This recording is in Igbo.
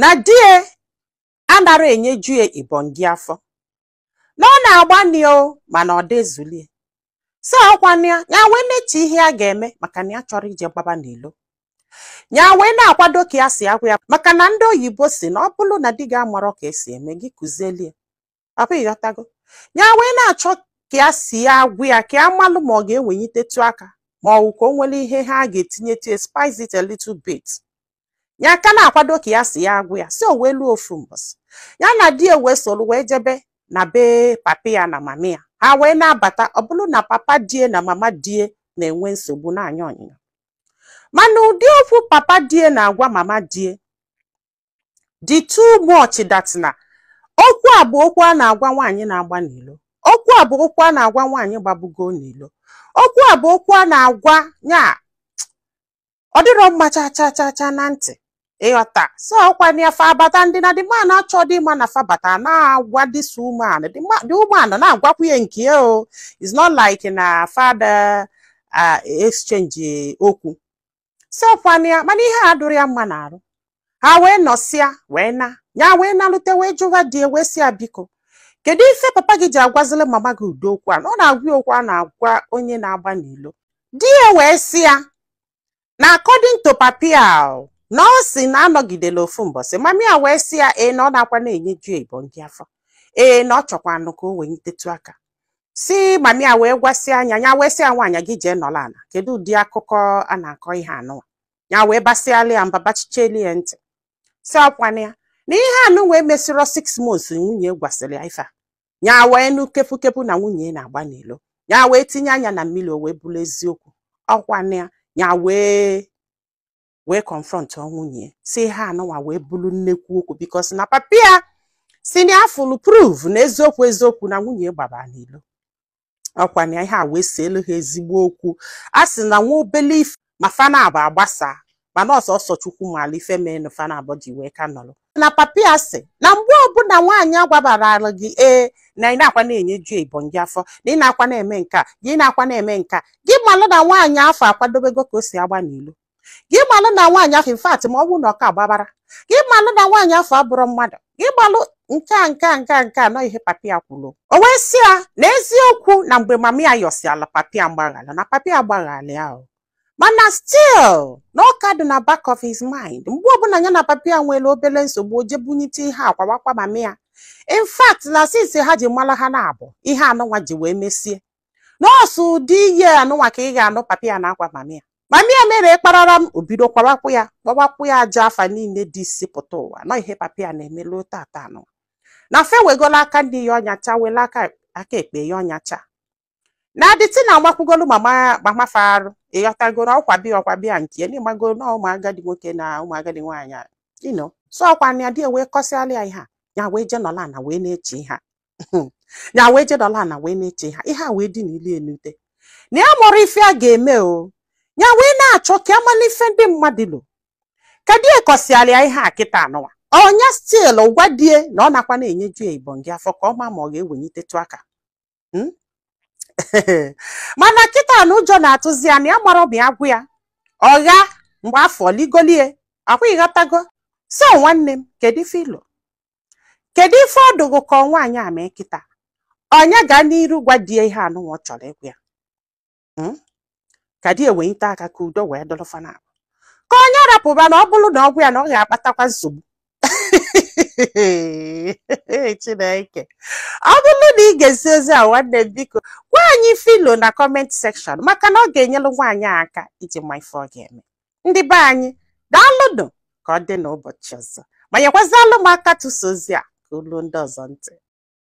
na die anara enyeju ibongi afọ na ọ na-agbani o mana ọ dezulie so ọkwanya ya wee nechi ihe a ga-eme maka na ya chọrọ ije gbaba n'ilo ya wee na-akwado ka ya si agwa ya maka na ndị oyibo si na ọ bụrụ na di ga-amarọ ka esi eme gị kụzielie papa ịghọtago ya wee na-achọ ka ya si agwa ya ka ya malụ ma ọ ga-enwenyitetu aka ma ọ wụ ka o nwere ihe ha ga-etinye tie spice it a little bit ya ka na-akwado ka ya si ya agwa ya si o wee luo ofu mbọsị ya na di wee soro wee jebe na be papa ya na mama ya ha wee na-abata ọ bụrụ na papa die na mama die na-enwe nsogbu na-anya ọnyịnya mana ụdị okwu papa die na-agwa mama die dị too much that na okwu a bụ okwu a na-agwa nwaanyị na-agba n'ilo okwu a bụ okwu a na-agwa nwaanyị gbabugo n'ilo okwu a bụ okwu a na-agwa nya ọ dịrọ mma cha na ntị ịghọta so ọkwa na afa abata ndị na dị ma na-achọ dị ma na fabata na-agwa this woman the woman na-agwakwu ya nke o it's not like na father exchange okwu so ọkwa na mana ihe a dụrụ ya mma na-arụ ha wee nọsịa wee na ya wee nalute wee jụwa die wee si biko kedu ife papa gị ji agwazili mama gị ụdị okwu a ọ na-agwa okwu a na-agwa onye na-agba n'ilo di ya wee si ya na according to papia na ọ si na anọgidela ofu mbọsị mami a wee si ya na ọ na-akwa na-enyeju ibongi afọ na ọ chọkwanụ ka o wee nyitetu aka si mami a wee gwasị anya ya wee si ya nwaanyị gị jee nọla ala kedu ụdị akụkọ a na-akọ ihe anụwa ya wee basịala ya mba bachicheli ya ntị si ọkwana ya na ihe anụ wee mesịrọ 6 months nwunye gwasịrị ya ife ya wee nu kepu na nwunye na-agba n'ilo ya wee tinye anya na mmiri o wee bụrụ eziokwu ọkwana ya wee confront nwunye si ha anụwa wee bụrụ nnekwu okwu because na papia si na afụlụ prove na eziokwu na nwunye gbaba n'ilo ọkwana ya ihe a wee sielu ha ezigbo okwu a sị na nwa obele ife ma fana abụ agbasa mana ọsọ chukwu mala ife mee fana abụ ji wee ka nọrọ na papia sị na mgbe ọbụla nwaanyị agwabara ala gị na ị na-akwa na-enyeju ibongi afọ na ị na-akwa na-eme nka gị na-akwa na-eme nka gị malụ na nwaanyị afọ akwadobego ka o si agba n'ilo gị malụ na nwaanyị afọ infat ma ọ bụrụ na ọka agbabara gị malụ na nwaanyị afọ abụrụ mmadụ gị malụ nke anọ ihe papia kwuru o wee sị ya na eziokwu na mgbe mama ya yọsiala papia mgbaghala na papia agbaghala ya mana still na ọka dị na back of his mind mgbe ọbụla ya na papia nwere obere nsogbu o jebunyite ihe akwawakwa mama ya in fact na since ha ji mara ha na-abụ ihe anụnwa ji wee mesie nọọsụ ụdị ihe anụnwa ka ị ga-anụ papia na akwa mama ya mere kparara m obido kpawakwu ya aja afa niile dị isi pụta ụwa na ihe papia na-emelu tata anụ na fe wegola aka ndị ya ọnyacha wele aka ekpe ya ọnyacha na adịtị na agbakwugolu mama farụ ịghọtagoro ọkwabịa nke n'ịgbagoro na ụmụ agadi nwoke na ụmụ agadi nwaanyị so ọkwa na dị wee kọsịala ya ihe ya wee je nọla na wee na-eche ha ya wee je nọla na wee na-eche ha ihe a wee dị n'ilu enute na ya mụrụ ife a ga-eme o ya wee na-achọ ka amala ife ndị mmadụ lo ka die kọsịala ya ihe a kịta anụwa ọnya stil gwa die na ọ nakwa na-enyeju ibongi afọ ka ọma ma ọ ga-enwenyitetu aka mana kịta na ụjọ na-atụzi ya na ya mara ọbịa agwụ ya ọgha mgbe afọ ligolie akwa ịghọtago so nwanne m kedu ife ilo kedu ife ọdụgụ ka nwaanyị a mee kịta ọnya gaa n'iru gwa die ihe anụnwa ọ chọrọ ịgwa ya ka di enwenyite aka ka udo wee dọrọ fana ka onye rapụba na ọ bụrụ na ọgwụ ya na ọ ga-akpatakwa nsogbu Chineke ọ bụrụ na ị ga-esi ozi a nwanne m biko gwa anyị filo na comment section maka na ọ ga-enyelu nwaanyị aka iji ma ife ọ ga-eme ndị be anyị daalụnụ ka ọ dị n'ụbọchị ọzọ ma nyekwazalụ m aka tụso ozi a ka olu ndị ọzọ ntị